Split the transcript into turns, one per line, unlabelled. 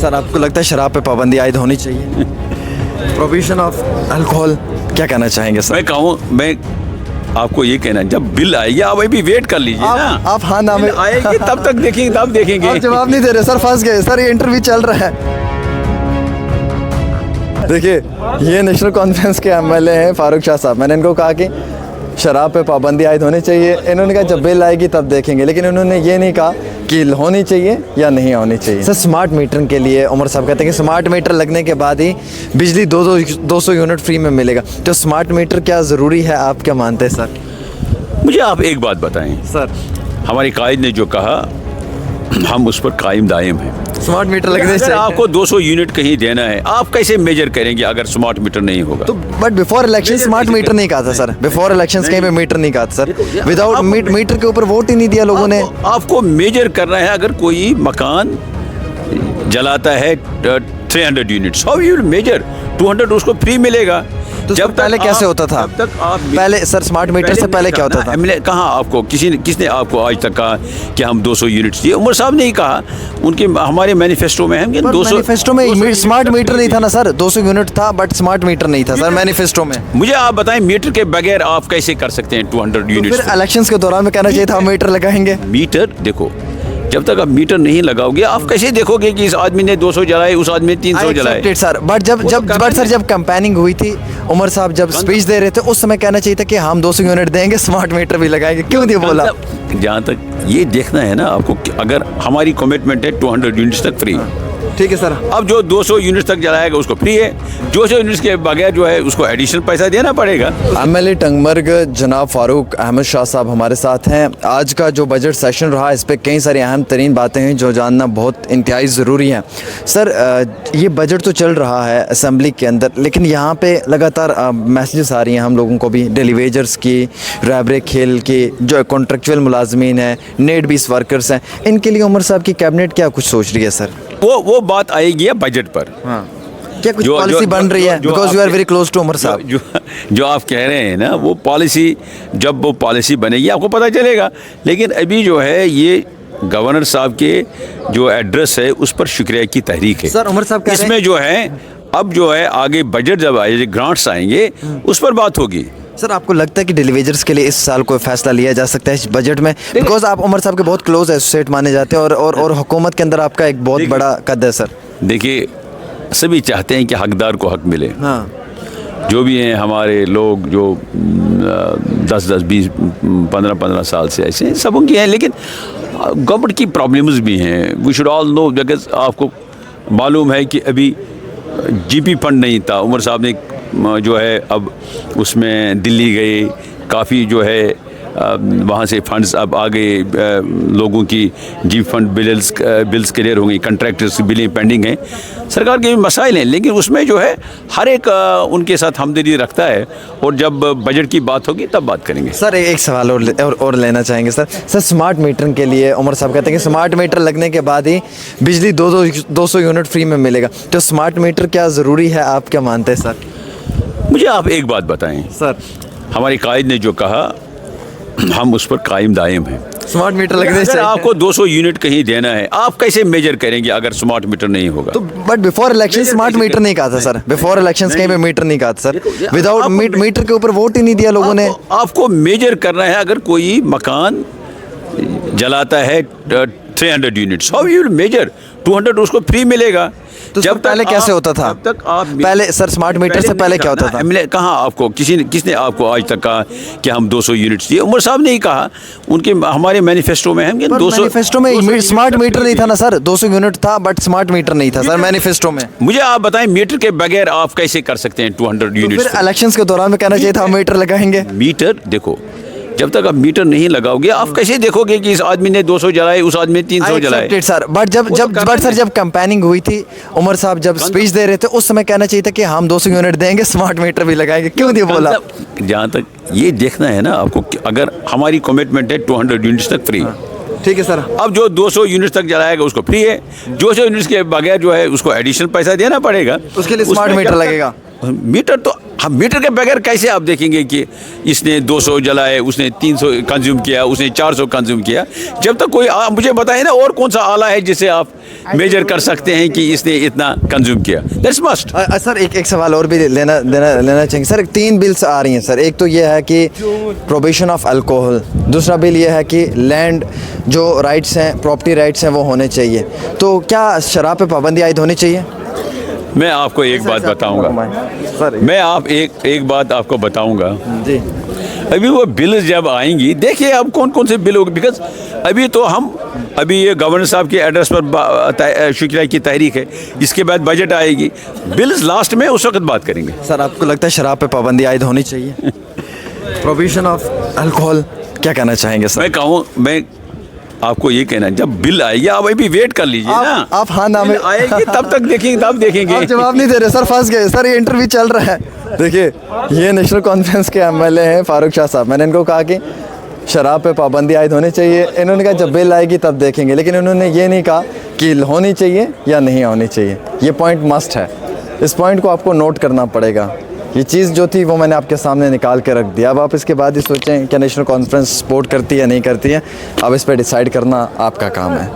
Sir आपको लगता है शराब पे पाबंदी आयद होनी चाहिए? प्रोहिबिशन ऑफ अल्कोहल, क्या कहना चाहेंगे सर?
मैं आपको ये कहना, जब बिल आएगी आप अभी वेट कर लीजिए ना।
आप हाँ ना में
आएगी तब तक देखेंगे, तब देखेंगे।
आप जवाब नहीं दे रहे सर, फंस गए सर, ये इंटरव्यू चल रहा है। देखिए ये नेशनल कॉन्फ्रेंस के एमएलए हैं फारूक शाह साहब। मैंने इनको कहा कि शराब पे पाबंदी आयद होनी चाहिए, इन्होंने कहा जब बिल आएगी तब देखेंगे, लेकिन उन्होंने ये नहीं कहा कि होनी चाहिए या नहीं होनी चाहिए। सर स्मार्ट मीटरिंग के लिए उमर साहब कहते हैं कि स्मार्ट मीटर लगने के बाद ही बिजली 200 यूनिट फ्री में मिलेगा, तो स्मार्ट मीटर क्या ज़रूरी है, आप क्या मानते हैं सर?
मुझे आप एक बात बताएं
सर,
हमारे कायद ने जो कहा हम उस पर कायम दायम हैं।
स्मार्ट मीटर लगने से
आपको 200 यूनिट कहीं देना है, आप कैसे मेजर करेंगे अगर स्मार्ट मीटर नहीं होगा?
तो but before election smart meter नहीं कहा था सर, बिफोर इलेक्शन कहीं पे मीटर नहीं कहा था सर, विदाउट मीटर के ऊपर वोट ही नहीं दिया लोगों ने।
आपको मेजर करना है, अगर कोई मकान जलाता है 300 units, how you will measure 200 उसको फ्री मिलेगा?
तो जब पहले कैसे होता था?
जब तक आप
पहले सर स्मार्ट मीटर से पहले क्या होता था?
कहाँ आपको किसने आपको आज तक कहा कि हम 200 यूनिट्स दिए? उमर साहब ने ही कहा, उनके हमारे मैनिफेस्टो में हम 200
मैनिफेस्टो में स्मार्ट मीटर नहीं था ना सर, 200 यूनिट था बट स्मार्ट मीटर नहीं था सर मैनिफेस्टो में।
मुझे आप बताएं मीटर के बगैर आप कैसे कर सकते हैं 200 यूनिट्स?
फिर इलेक्शंस के दौरान में कहना चाहिए था हम मीटर लगाएंगे।
मीटर देखो, जब तक आप मीटर नहीं लगाओगे आप कैसे देखोगे कि इस आदमी ने 200 जलाए, उस आदमी ने 300 जलाए?
सर बट जब कैंपेनिंग हुई थी, उमर साहब जब स्पीच दे रहे थे, उस समय कहना चाहिए था कि हम 200 यूनिट देंगे, स्मार्ट मीटर भी लगाएंगे, क्यों नहीं बोला?
जहाँ तक ये देखना है ना आपको, अगर हमारी कमिटमेंट है 200 यूनिट्स तक फ्री,
ठीक है सर।
अब जो 200 यूनिट्स तक जलाएगा उसको फ्री है, 200 यूनिट्स के बगैर जो है उसको एडिशनल पैसा देना पड़ेगा।
एमएलए टंगमर्ग जनाब फारूक अहमद शाह साहब हमारे साथ हैं। आज का जो बजट सेशन रहा, इस पे कई सारी अहम तरीन बातें हैं जो जानना बहुत इंतहाई ज़रूरी है। सर ये बजट तो चल रहा है असम्बली के अंदर, लेकिन यहाँ पे लगातार मैसेजेस आ रही हैं हम लोगों को भी, डेली वेजर्स की, रैबरे खेल की, जो कॉन्ट्रेक्चुअल मुलाजमीन हैं, नेट बेस वर्कर्स हैं, इनके लिए उमर साहब की कैबिनेट क्या कुछ सोच रही है सर?
वो बात आएगी है बजट पर।
हाँ, क्या कुछ पॉलिसी बन रही है? Because you are very close to Umar sahab.
जो आप कह रहे हैं ना, वो पॉलिसी, जब वो पॉलिसी बनेगी आपको पता चलेगा। लेकिन अभी जो है ये गवर्नर साहब के जो एड्रेस है उस पर शुक्रिया की तहरीक है
सर। उमर साहब
इसमें जो है, अब जो है आगे बजट जब आए, ग्रांट्स आएंगे उस पर बात होगी।
सर आपको लगता है कि डेलीवेजर्स के लिए इस साल कोई फैसला लिया जा सकता है इस बजट में? बिकॉज आप उमर साहब के बहुत क्लोज एसोसिएट माने जाते हैं और हुकूमत के अंदर आपका एक बहुत बड़ा कद है सर।
देखिए, सभी चाहते हैं कि हकदार को हक मिले।
हाँ,
जो भी हैं हमारे लोग जो 10-10, 20, 15 साल से ऐसे सब उनकी हैं, लेकिन गवर्नमेंट की प्रॉब्लम्स भी हैं। We should all know, because आपको मालूम है कि अभी जीपी फंड नहीं था, उमर साहब ने जो है अब उसमें दिल्ली गए, काफ़ी जो है वहाँ से फंड्स अब आ गए, लोगों की जी फंड बिल्स क्लियर हो गई, कंट्रैक्टर्स की बिलें पेंडिंग हैं, सरकार के भी मसाइल हैं, लेकिन उसमें जो है हर एक उनके साथ हमदर्दी रखता है, और जब बजट की बात होगी तब बात करेंगे।
सर एक सवाल और लेना चाहेंगे सर। स्मार्ट मीटरिंग के लिए उमर साहब कहते हैं कि स्मार्ट मीटर लगने के बाद ही बिजली 200 यूनिट फ्री में मिलेगा, तो स्मार्ट मीटर क्या ज़रूरी है, आप क्या मानते हैं सर?
मुझे आप एक बात बताएं
सर,
हमारे कायद ने जो कहा हम उस पर कायम दायम हैं।
स्मार्ट मीटर लगने से
आपको 200 यूनिट कहीं देना है, आप कैसे मेजर करेंगे अगर स्मार्ट मीटर नहीं होगा?
तो but before election smart meter नहीं कहा था सर, बिफोर इलेक्शन कहीं पे मीटर नहीं कहा था सर, विदाउट मीटर के ऊपर वोट ही नहीं दिया लोगों ने।
आपको मेजर करना है, अगर कोई मकान जलाता है 300 units, how you will measure 200 उसको फ्री मिलेगा?
तो जब पहले कैसे होता था?
तब तक आप
पहले सर स्मार्ट मीटर से पहले क्या होता था?
कहाँ आपको किसने आपको आज तक कहा कि हम 200 यूनिट्स दिए? उमर साहब ने ही कहा, उनके हमारे मैनिफेस्टो में हम 200।
मैनिफेस्टो में स्मार्ट मीटर नहीं था ना सर, 200 यूनिट था बट स्मार्ट मीटर नहीं था सर मैनिफेस्टो में।
मुझे आप बताएं मीटर के बगैर आप कैसे कर सकते हैं 200 यूनिट्स?
फिर इलेक्शंस के दौरान में कहना चाहिए था हम मीटर लगाएंगे।
मीटर देखो, जब तक आप मीटर नहीं लगाओगे आप कैसे देखोगे कि इस आदमी ने 200 जलाए, उस आदमी ने 300 जलाए?
सर बट जब कैंपेनिंग हुई थी, उमर साहब जब स्पीच दे रहे थे, उस समय कहना चाहिए था कि हम 200 यूनिट देंगे, स्मार्ट मीटर भी लगाएंगे, क्यों नहीं बोला?
जहाँ तक ये देखना है ना आपको, अगर हमारी कमिटमेंट है 200 यूनिट्स तक फ्री,
ठीक है सर।
अब जो 200 यूनिट्स तक जलाएगा उसको फ्री है, 200 यूनिट्स के बगैर जो है उसको एडिशनल पैसा देना पड़ेगा,
उसके लिए स्मार्ट मीटर लगेगा।
मीटर तो हम मीटर के बगैर कैसे आप देखेंगे कि इसने 200 जलाए, उसने 300 कंज्यूम किया, उसने 400 कंज्यूम किया? जब तक कोई मुझे बताइए ना और कौन सा आला है जिसे आप मेजर कर सकते हैं कि इसने इतना कंज्यूम किया? That's must.
सर एक सवाल और भी लेना चाहिए सर। 3 बिल्स आ रही हैं सर। एक तो ये है कि प्रोहिबिशन ऑफ अल्कोहल, दूसरा बिल ये है कि लैंड जो राइट्स हैं, प्रॉपर्टी राइट्स हैं, वो होने चाहिए। तो क्या शराब पे पाबंदी आयद होनी चाहिए?
मैं आपको एक बात बताऊंगा,
सर
मैं आप एक बात आपको बताऊंगा
जी।
अभी वो बिल जब आएंगी, देखिए अब कौन कौन से बिल होंगे, बिकॉज अभी तो अभी ये गवर्नर साहब के एड्रेस पर शुक्रिया की तहरीक है, इसके बाद बजट आएगी, बिल्स लास्ट में उस वक्त बात करेंगे।
सर आपको लगता है शराब पे पाबंदी आयद होनी चाहिए? प्रोहिबिशन ऑफ अल्कोहल, क्या कहना चाहेंगे सर?
मैं आपको ये कहना, जब बिल आएगी आप अभी वेट कर लीजिए ना।
आप हाँ ना में
आएगी तब तक देखेंगे, तब देखेंगे।
आप जवाब नहीं दे रहे सर, फंस गए सर। ये इंटरव्यू चल रहा है। देखिए ये नेशनल कॉन्फ्रेंस के एमएलए हैं फारूक शाह साहब। मैंने इनको कहा कि शराब पे पाबंदी आयद होनी चाहिए, इन्होंने कहा जब बिल आएगी तब देखेंगे, लेकिन इन्होंने ये नहीं कहा कि होनी चाहिए या नहीं होनी चाहिए। ये पॉइंट मस्ट है, इस पॉइंट को आपको नोट करना पड़ेगा। ये चीज़ जो थी वो मैंने आपके सामने निकाल के रख दिया। अब आप इसके बाद ही सोचें क्या नेशनल कॉन्फ्रेंस सपोर्ट करती है या नहीं करती है, अब इस पर डिसाइड करना आपका काम है।